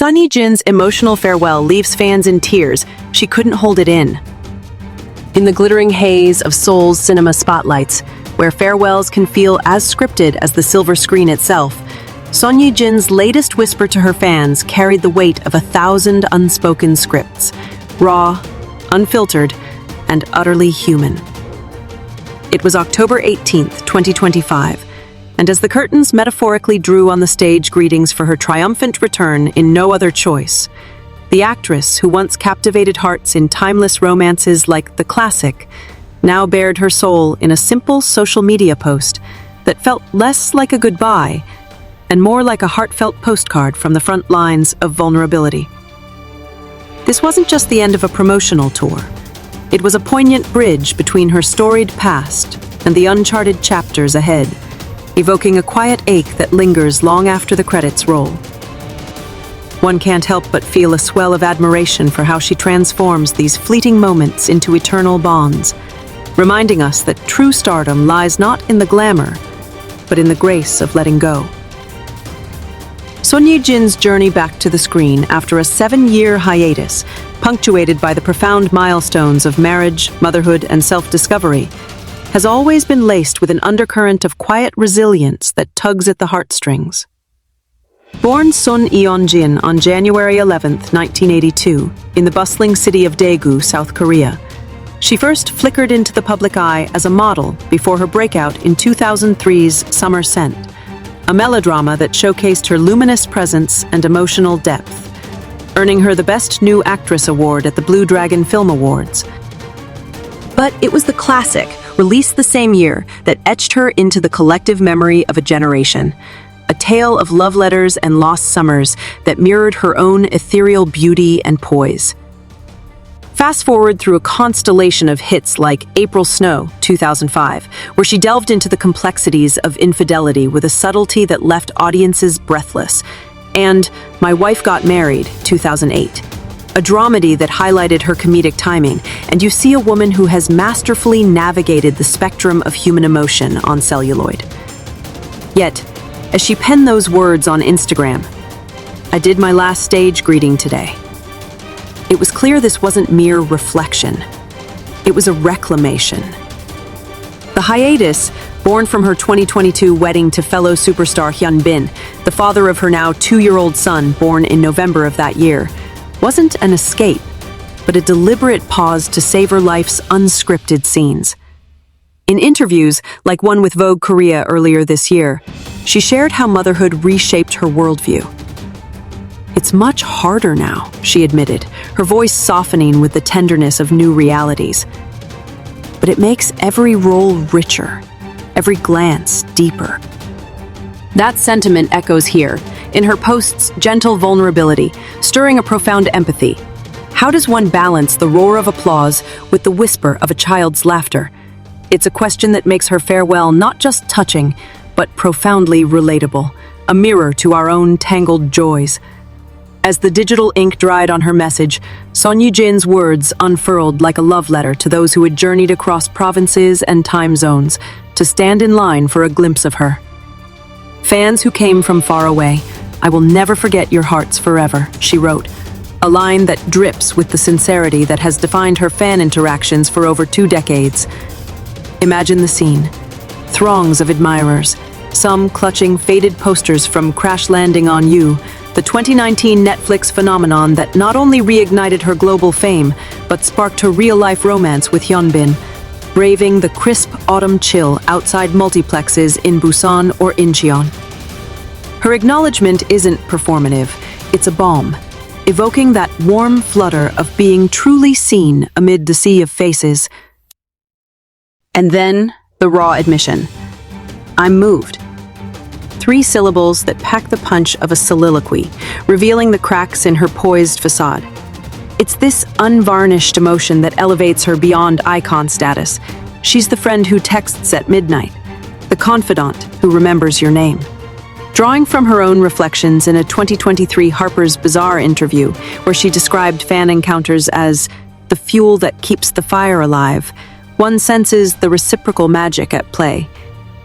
Son Ye-jin's emotional farewell leaves fans in tears. She couldn't hold it in. In the glittering haze of Seoul's cinema spotlights, where farewells can feel as scripted as the silver screen itself, Son Ye-jin's latest whisper to her fans carried the weight of 1,000 unspoken scripts, raw, unfiltered, and utterly human. It was October 18th, 2025, and as the curtains metaphorically drew on the stage greetings for her triumphant return in No Other Choice, the actress who once captivated hearts in timeless romances like The Classic now bared her soul in a simple social media post that felt less like a goodbye and more like a heartfelt postcard from the front lines of vulnerability. This wasn't just the end of a promotional tour. It was a poignant bridge between her storied past and the uncharted chapters ahead, evoking a quiet ache that lingers long after the credits roll. One can't help but feel a swell of admiration for how she transforms these fleeting moments into eternal bonds, reminding us that true stardom lies not in the glamour, but in the grace of letting go. Son Ye-jin's journey back to the screen after a 7-year hiatus, punctuated by the profound milestones of marriage, motherhood, and self-discovery, has always been laced with an undercurrent of quiet resilience that tugs at the heartstrings. Born Son Ye-jin on January 11, 1982, in the bustling city of Daegu, South Korea, she first flickered into the public eye as a model before her breakout in 2003's Summer Scent, a melodrama that showcased her luminous presence and emotional depth, earning her the Best New Actress award at the Blue Dragon Film Awards. But it was The Classic, released the same year, that etched her into the collective memory of a generation, a tale of love letters and lost summers that mirrored her own ethereal beauty and poise. Fast forward through a constellation of hits like April Snow, 2005, where she delved into the complexities of infidelity with a subtlety that left audiences breathless, and My Wife Got Married, 2008, a dramedy that highlighted her comedic timing, and you see a woman who has masterfully navigated the spectrum of human emotion on celluloid. Yet, as she penned those words on Instagram, "I did my last stage greeting today," it was clear this wasn't mere reflection. It was a reclamation. The hiatus, born from her 2022 wedding to fellow superstar Hyun Bin, the father of her now 2-year-old son born in November of that year, wasn't an escape, but a deliberate pause to savor life's unscripted scenes. In interviews, like one with Vogue Korea earlier this year, she shared how motherhood reshaped her worldview. "It's much harder now," she admitted, her voice softening with the tenderness of new realities. "But it makes every role richer, every glance deeper." That sentiment echoes here, in her post's gentle vulnerability, stirring a profound empathy. How does one balance the roar of applause with the whisper of a child's laughter? It's a question that makes her farewell not just touching, but profoundly relatable, a mirror to our own tangled joys. As the digital ink dried on her message, Son Ye-jin's words unfurled like a love letter to those who had journeyed across provinces and time zones to stand in line for a glimpse of her. "Fans who came from far away, I will never forget your hearts forever," she wrote, a line that drips with the sincerity that has defined her fan interactions for over 2 decades. Imagine the scene. Throngs of admirers, some clutching faded posters from Crash Landing on You, the 2019 Netflix phenomenon that not only reignited her global fame, but sparked her real-life romance with Hyun Bin, braving the crisp autumn chill outside multiplexes in Busan or Incheon. Her acknowledgement isn't performative, it's a balm, evoking that warm flutter of being truly seen amid the sea of faces. And then, the raw admission. "I'm moved." 3 syllables that pack the punch of a soliloquy, revealing the cracks in her poised facade. It's this unvarnished emotion that elevates her beyond icon status. She's the friend who texts at midnight, the confidant who remembers your name. Drawing from her own reflections in a 2023 Harper's Bazaar interview, where she described fan encounters as the fuel that keeps the fire alive, one senses the reciprocal magic at play.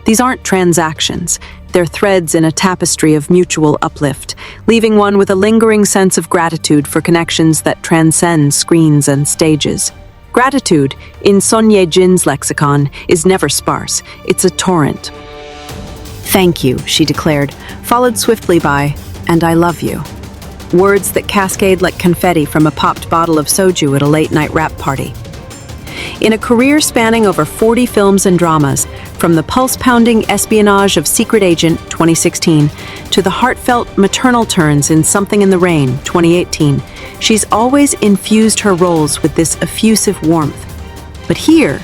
These aren't transactions. their threads in a tapestry of mutual uplift, leaving one with a lingering sense of gratitude for connections that transcend screens and stages. Gratitude, in Son Ye-jin's lexicon, is never sparse. It's a torrent. "Thank you," she declared, followed swiftly by, "and I love you." Words that cascade like confetti from a popped bottle of soju at a late-night rap party. In a career spanning over 40 films and dramas, from the pulse-pounding espionage of Secret Agent 2016 to the heartfelt maternal turns in Something in the Rain 2018, she's always infused her roles with this effusive warmth. But here,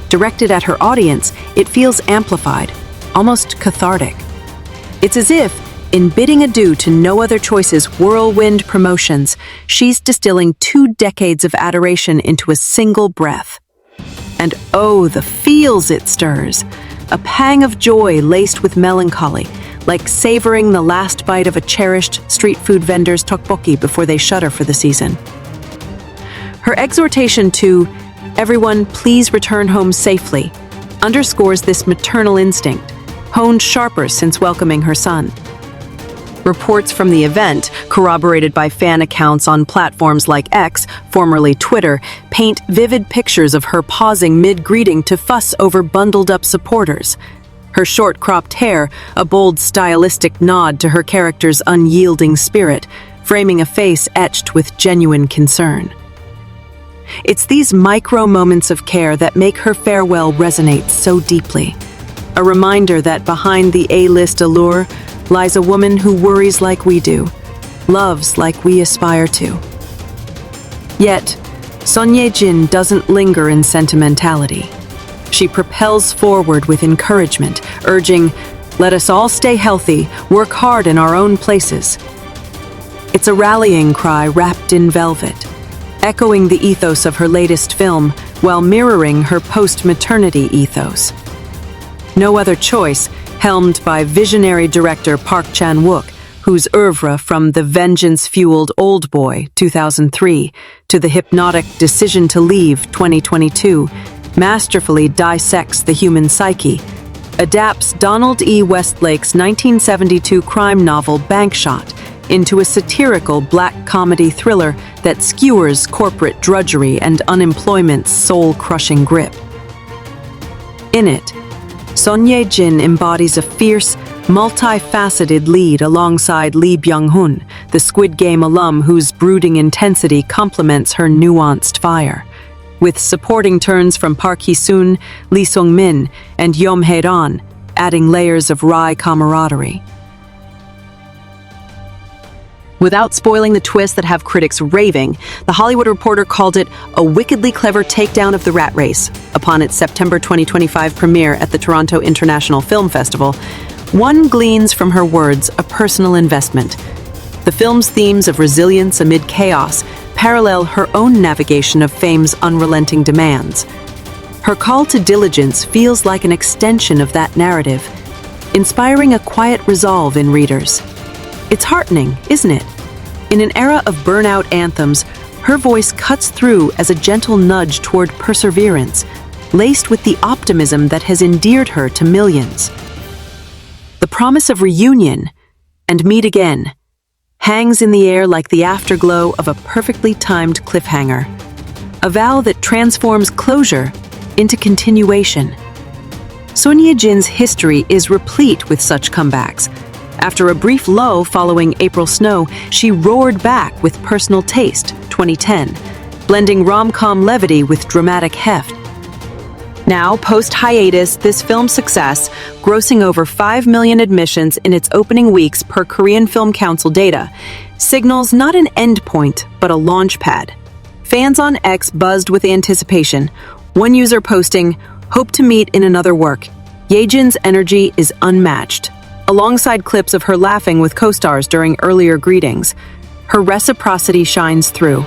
directed at her audience, it feels amplified, almost cathartic. It's as if, in bidding adieu to No Other Choice's whirlwind promotions, she's distilling 2 decades of adoration into a single breath. And oh, the feels it stirs! A pang of joy laced with melancholy, like savoring the last bite of a cherished street food vendor's tteokbokki before they shutter for the season. Her exhortation to, "Everyone, please return home safely," underscores this maternal instinct, honed sharper since welcoming her son. Reports from the event, corroborated by fan accounts on platforms like X, formerly Twitter, paint vivid pictures of her pausing mid-greeting to fuss over bundled-up supporters. Her short-cropped hair, a bold stylistic nod to her character's unyielding spirit, framing a face etched with genuine concern. It's these micro moments of care that make her farewell resonate so deeply. A reminder that behind the A-list allure lies a woman who worries like we do, loves like we aspire to. Yet, Son Ye-jin doesn't linger in sentimentality. She propels forward with encouragement, urging, "Let us all stay healthy, work hard in our own places." It's a rallying cry wrapped in velvet, echoing the ethos of her latest film while mirroring her post-maternity ethos. No Other Choice, helmed by visionary director Park Chan-wook, whose oeuvre from the vengeance-fueled Old Boy 2003 to the hypnotic Decision to Leave 2022, masterfully dissects the human psyche, adapts Donald E. Westlake's 1972 crime novel Bankshot into a satirical black comedy thriller that skewers corporate drudgery and unemployment's soul-crushing grip. In it, Son Ye-jin embodies a fierce, multifaceted lead alongside Lee Byung-hun, the Squid Game alum whose brooding intensity complements her nuanced fire, with supporting turns from Park Hee-sun, Lee Sung-min, and Yeom Hae-ran, adding layers of wry camaraderie. Without spoiling the twists that have critics raving, The Hollywood Reporter called it a wickedly clever takedown of the rat race upon its September 2025 premiere at the Toronto International Film Festival. One gleans from her words a personal investment. The film's themes of resilience amid chaos parallel her own navigation of fame's unrelenting demands. Her call to diligence feels like an extension of that narrative, inspiring a quiet resolve in readers. It's heartening, isn't it? In an era of burnout anthems, her voice cuts through as a gentle nudge toward perseverance, laced with the optimism that has endeared her to millions. The promise of reunion and meet again hangs in the air like the afterglow of a perfectly timed cliffhanger, a vow that transforms closure into continuation. Son Ye-jin's history is replete with such comebacks. After a brief lull following April Snow, she roared back with Personal Taste, 2010, blending rom-com levity with dramatic heft. Now, post-hiatus, this film's success, grossing over 5 million admissions in its opening weeks per Korean Film Council data, signals not an endpoint, but a launch pad. Fans on X buzzed with anticipation, one user posting, "Hope to meet in another work. Ye-jin's energy is unmatched," alongside clips of her laughing with co-stars during earlier greetings. Her reciprocity shines through.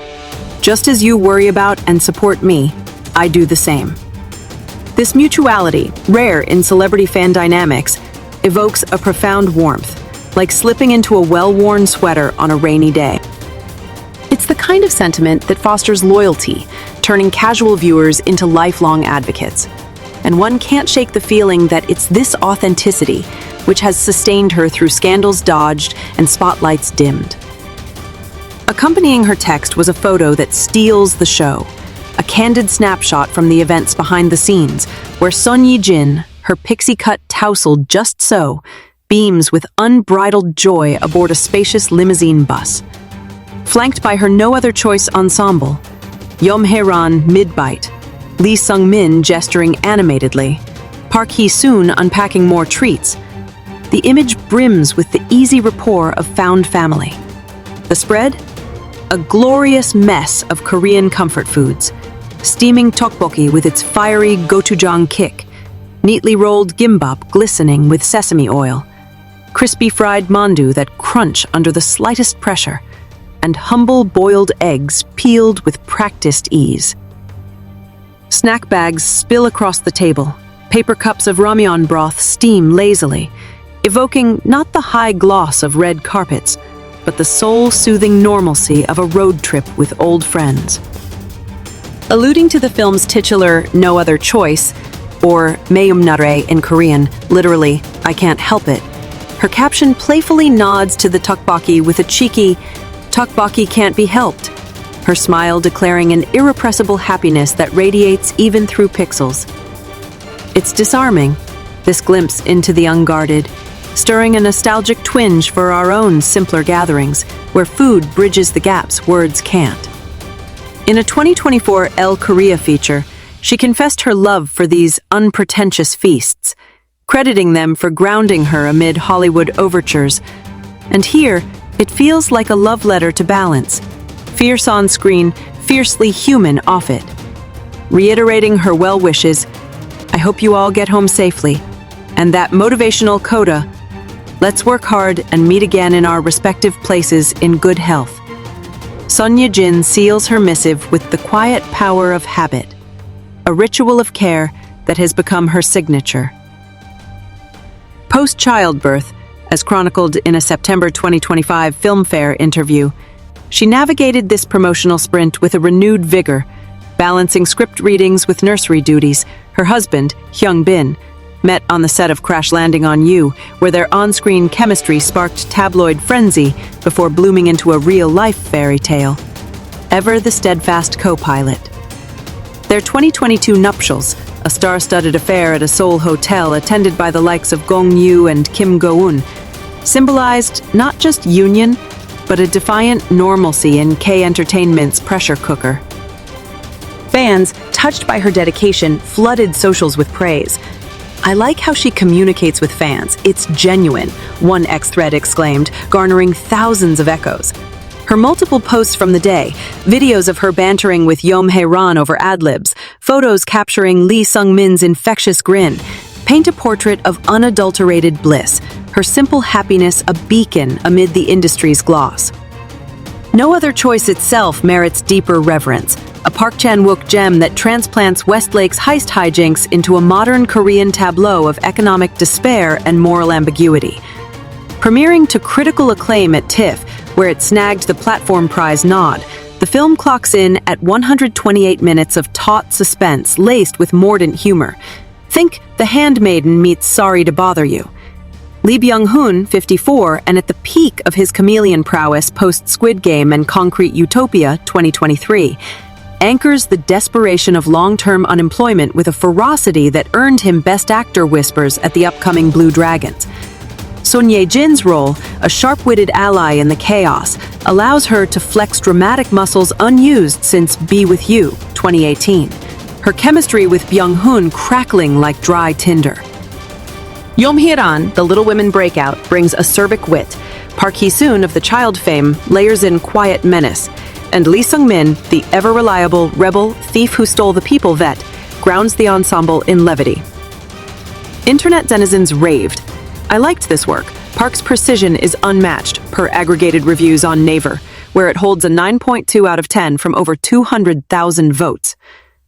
Just as you worry about and support me, I do the same. This mutuality, rare in celebrity fan dynamics, evokes a profound warmth, like slipping into a well-worn sweater on a rainy day. It's the kind of sentiment that fosters loyalty, turning casual viewers into lifelong advocates. And one can't shake the feeling that it's this authenticity, which has sustained her through scandals dodged and spotlights dimmed. Accompanying her text was a photo that steals the show, a candid snapshot from the events behind the scenes, where Ye-jin, her pixie-cut tousled just so, beams with unbridled joy aboard a spacious limousine bus. Flanked by her no-other-choice ensemble, Yeom-hae-ran mid-bite, Lee Sung-min gesturing animatedly, Park Hee-soon unpacking more treats, the image brims with the easy rapport of found family. The spread? A glorious mess of Korean comfort foods. Steaming tteokbokki with its fiery gochujang kick, neatly rolled gimbap glistening with sesame oil, crispy fried mandu that crunch under the slightest pressure, and humble boiled eggs peeled with practiced ease. Snack bags spill across the table. Paper cups of ramyeon broth steam lazily, evoking not the high gloss of red carpets, but the soul-soothing normalcy of a road trip with old friends. Alluding to the film's titular "No Other Choice," or "Meumnare" in Korean, literally, "I can't help it," her caption playfully nods to the tteokbokki with a cheeky, "Tteokbokki can't be helped," her smile declaring an irrepressible happiness that radiates even through pixels. It's disarming, this glimpse into the unguarded, stirring a nostalgic twinge for our own simpler gatherings, where food bridges the gaps words can't. In a 2024 Elle Korea feature, she confessed her love for these unpretentious feasts, crediting them for grounding her amid Hollywood overtures. And here, it feels like a love letter to balance. Fierce on screen, fiercely human off it. Reiterating her well wishes, "I hope you all get home safely." And that motivational coda, "Let's work hard and meet again in our respective places in good health." Ye-jin seals her missive with the quiet power of habit, a ritual of care that has become her signature. Post-childbirth, as chronicled in a September 2025 Filmfare interview, she navigated this promotional sprint with a renewed vigor, balancing script readings with nursery duties. Her husband, Hyung-bin, met on the set of Crash Landing on You, where their on-screen chemistry sparked tabloid frenzy before blooming into a real-life fairy tale. Ever the steadfast co-pilot. Their 2022 nuptials, a star-studded affair at a Seoul hotel attended by the likes of Gong Yoo and Kim Go-eun, symbolized not just union, but a defiant normalcy in K-entertainment's pressure cooker. Fans, touched by her dedication, flooded socials with praise. "I like how she communicates with fans. It's genuine," one X-thread exclaimed, garnering thousands of echoes. Her multiple posts from the day, videos of her bantering with Yeom-hae-ran over ad-libs, photos capturing Lee Sung-min's infectious grin, paint a portrait of unadulterated bliss, her simple happiness a beacon amid the industry's gloss. No Other Choice itself merits deeper reverence, a Park Chan-wook gem that transplants Westlake's heist hijinks into a modern Korean tableau of economic despair and moral ambiguity. Premiering to critical acclaim at TIFF, where it snagged the Platform Prize nod, the film clocks in at 128 minutes of taut suspense laced with mordant humor. Think The Handmaiden meets Sorry to Bother You. Lee Byung-hun, 54, and at the peak of his chameleon prowess post-Squid Game and Concrete Utopia, 2023, anchors the desperation of long-term unemployment with a ferocity that earned him Best Actor whispers at the upcoming Blue Dragons. Ye-jin's role, a sharp-witted ally in the chaos, allows her to flex dramatic muscles unused since Be With You, 2018. Her chemistry with Byung-hun crackling like dry tinder. Yeom-hae-ran, the Little Women breakout, brings acerbic wit. Park Hee-soon of the Child fame layers in quiet menace. And Lee Sung-min, the ever-reliable rebel thief who stole the people vet, grounds the ensemble in levity. Internet denizens raved. "I liked this work. Park's precision is unmatched," per aggregated reviews on Naver, where it holds a 9.2 out of 10 from over 200,000 votes.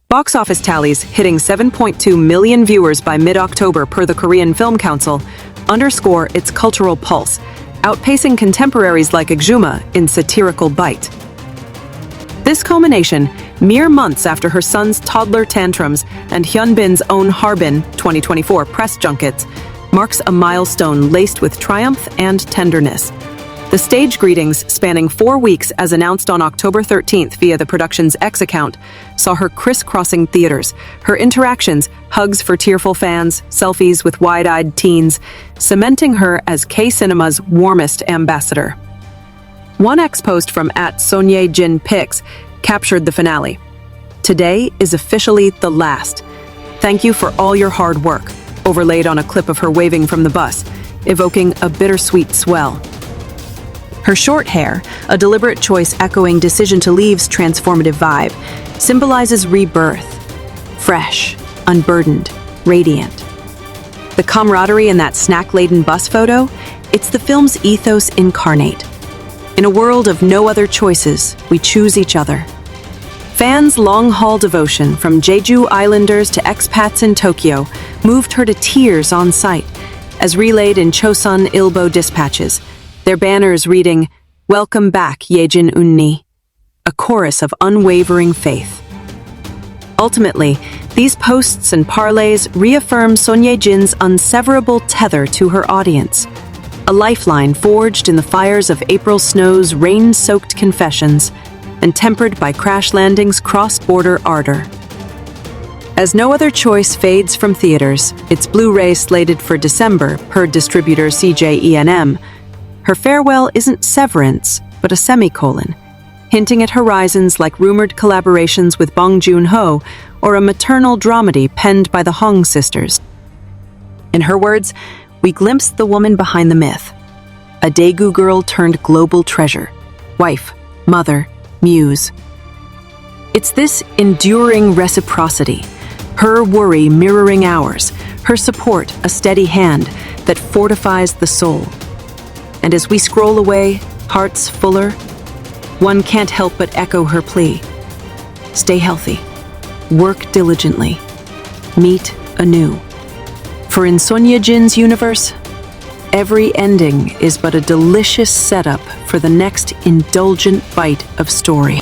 Box office tallies, hitting 7.2 million viewers by mid-October per the Korean Film Council, underscore its cultural pulse, outpacing contemporaries like Exuma in satirical bite. This culmination, mere months after her son's toddler tantrums and Hyun-bin's own Harbin 2024 press junkets, marks a milestone laced with triumph and tenderness. The stage greetings, spanning 4 weeks as announced on October 13th via the production's X account, saw her crisscrossing theaters. Her interactions, hugs for tearful fans, selfies with wide-eyed teens, cementing her as K-Cinema's warmest ambassador. One X post from @Ye-jin Pics captured the finale. "Today is officially the last. Thank you for all your hard work," overlaid on a clip of her waving from the bus, evoking a bittersweet swell. Her short hair, a deliberate choice echoing Decision to Leave's transformative vibe, symbolizes rebirth. Fresh, unburdened, radiant. The camaraderie in that snack-laden bus photo, it's the film's ethos incarnate. In a world of no other choices, we choose each other. Fans' long-haul devotion, from Jeju Islanders to expats in Tokyo, moved her to tears on sight, as relayed in Chosun Ilbo dispatches, their banners reading, "Welcome back, Ye-jin Unni," a chorus of unwavering faith. Ultimately, these posts and parlays reaffirm Son Ye-jin's unseverable tether to her audience, a lifeline forged in the fires of April Snow's rain-soaked confessions and tempered by Crash Landing's cross-border ardor. As No Other Choice fades from theaters, its Blu-ray slated for December per distributor CJENM, her farewell isn't severance, but a semicolon, hinting at horizons like rumored collaborations with Bong Joon-ho or a maternal dramedy penned by the Hong sisters. In her words, we glimpsed the woman behind the myth, a Daegu girl turned global treasure, wife, mother, muse. It's this enduring reciprocity, her worry mirroring ours, her support a steady hand that fortifies the soul. And as we scroll away, hearts fuller, one can't help but echo her plea. Stay healthy, work diligently, meet anew. For in Son Ye-jin's universe, every ending is but a delicious setup for the next indulgent bite of story.